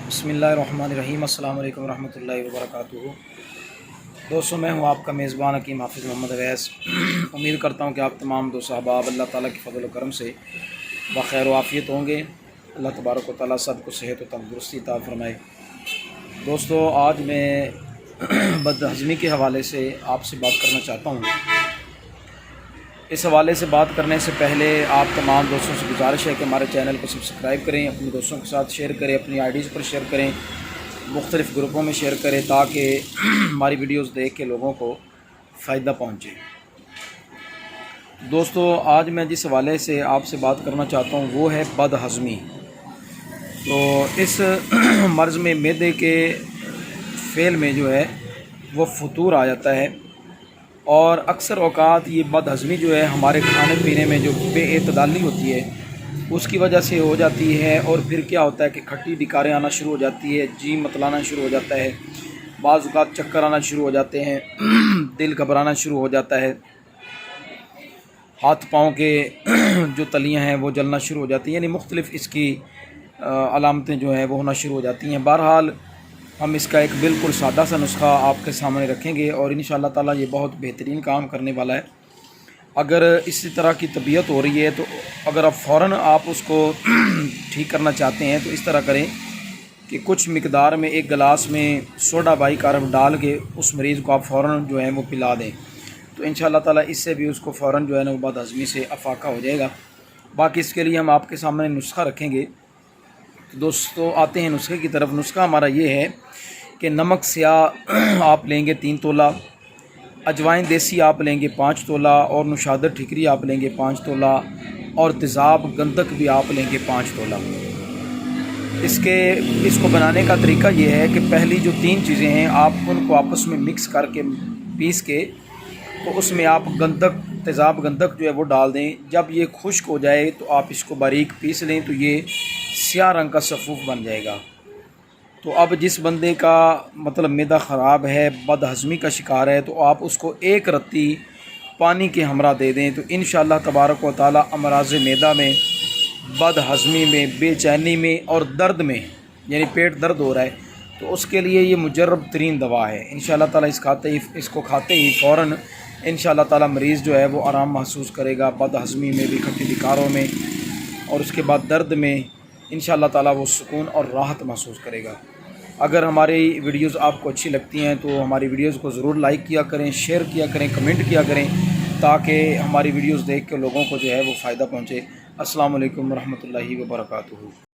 بسم اللہ الرحمن الرحیم۔ السلام علیکم ورحمۃ اللہ وبرکاتہ۔ دوستوں، میں ہوں آپ کا میزبان حکیم حافظ محمد اویس۔ امید کرتا ہوں کہ آپ تمام دوست احباب اللہ تعالیٰ کے فضل و کرم سے بخیر و عافیت ہوں گے۔ اللہ تبارک و تعالیٰ سب کو صحت و تندرستی عطا فرمائے۔ دوستوں، آج میں بد ہضمی کے حوالے سے آپ سے بات کرنا چاہتا ہوں۔ اس حوالے سے بات کرنے سے پہلے آپ تمام دوستوں سے گزارش ہے کہ ہمارے چینل کو سبسکرائب کریں، اپنے دوستوں کے ساتھ شیئر کریں، اپنی آئی ڈیز پر شیئر کریں، مختلف گروپوں میں شیئر کریں تاکہ ہماری ویڈیوز دیکھ کے لوگوں کو فائدہ پہنچے۔ دوستو، آج میں جس حوالے سے آپ سے بات کرنا چاہتا ہوں وہ ہے بد ہضمی۔ تو اس مرض میں معدے کے فعل میں جو ہے وہ فطور آ جاتا ہے، اور اکثر اوقات یہ بد ہضمی جو ہے ہمارے کھانے پینے میں جو بے اعتدالی ہوتی ہے اس کی وجہ سے ہو جاتی ہے، اور پھر کیا ہوتا ہے کہ کھٹی ڈکاریں آنا شروع ہو جاتی ہے، جی متلانا شروع ہو جاتا ہے، بعض اوقات چکر آنا شروع ہو جاتے ہیں، دل گھبرانا شروع ہو جاتا ہے، ہاتھ پاؤں کے جو تلیاں ہیں وہ جلنا شروع ہو جاتی ہیں، یعنی مختلف اس کی علامتیں جو ہیں وہ ہونا شروع ہو جاتی ہیں۔ بہرحال ہم اس کا ایک بالکل سادہ سا نسخہ آپ کے سامنے رکھیں گے، اور انشاءاللہ تعالیٰ یہ بہت بہترین کام کرنے والا ہے۔ اگر اسی طرح کی طبیعت ہو رہی ہے تو اگر آپ فوراً اس کو ٹھیک کرنا چاہتے ہیں تو اس طرح کریں کہ کچھ مقدار میں ایک گلاس میں سوڈا بائی کارب ڈال کے اس مریض کو آپ فوراً جو ہے وہ پلا دیں، تو انشاءاللہ تعالیٰ اس سے بھی اس کو فوراً جو ہے نا وہ بد ہضمی سے افاقہ ہو جائے گا۔ باقی اس کے لیے ہم آپ کے سامنے نسخہ رکھیں گے۔ دوستو، آتے ہیں نسخے کی طرف۔ نسخہ ہمارا یہ ہے کہ نمک سیاہ آپ لیں گے 3 تولہ، اجوائن دیسی آپ لیں گے 5 تولہ، اور نشادر ٹھکری آپ لیں گے 5 تولہ، اور تیزاب گندک بھی آپ لیں گے 5 تولہ۔ اس کو بنانے کا طریقہ یہ ہے کہ پہلی جو 3 چیزیں ہیں آپ ان کو آپس میں مکس کر کے پیس کے تو اس میں آپ تیزاب گندک جو ہے وہ ڈال دیں۔ جب یہ خشک ہو جائے تو آپ اس کو باریک پیس لیں تو یہ سیاہ رنگ کا صفوف بن جائے گا۔ تو اب جس بندے کا مطلب معدہ خراب ہے، بد ہضمی کا شکار ہے، تو آپ اس کو 1 رتی پانی کے ہمراہ دے دیں تو انشاءاللہ تبارک و تعالی امراض معدہ میں، بد ہضمی میں، بے چینی میں اور درد میں، یعنی پیٹ درد ہو رہا ہے تو اس کے لیے یہ مجرب ترین دوا ہے۔ انشاءاللہ تعالی اس کو کھاتے ہی فوراً انشاءاللہ تعالی مریض جو ہے وہ آرام محسوس کرے گا، بد ہضمی میں بھی، کھٹی ڈکاروں میں، اور اس کے بعد درد میں انشاءاللہ تعالی وہ سکون اور راحت محسوس کرے گا۔ اگر ہماری ویڈیوز آپ کو اچھی لگتی ہیں تو ہماری ویڈیوز کو ضرور لائک کیا کریں، شیئر کیا کریں، کمنٹ کیا کریں تاکہ ہماری ویڈیوز دیکھ کے لوگوں کو جو ہے وہ فائدہ پہنچے۔ السلام علیکم ورحمۃ اللہ وبرکاتہ۔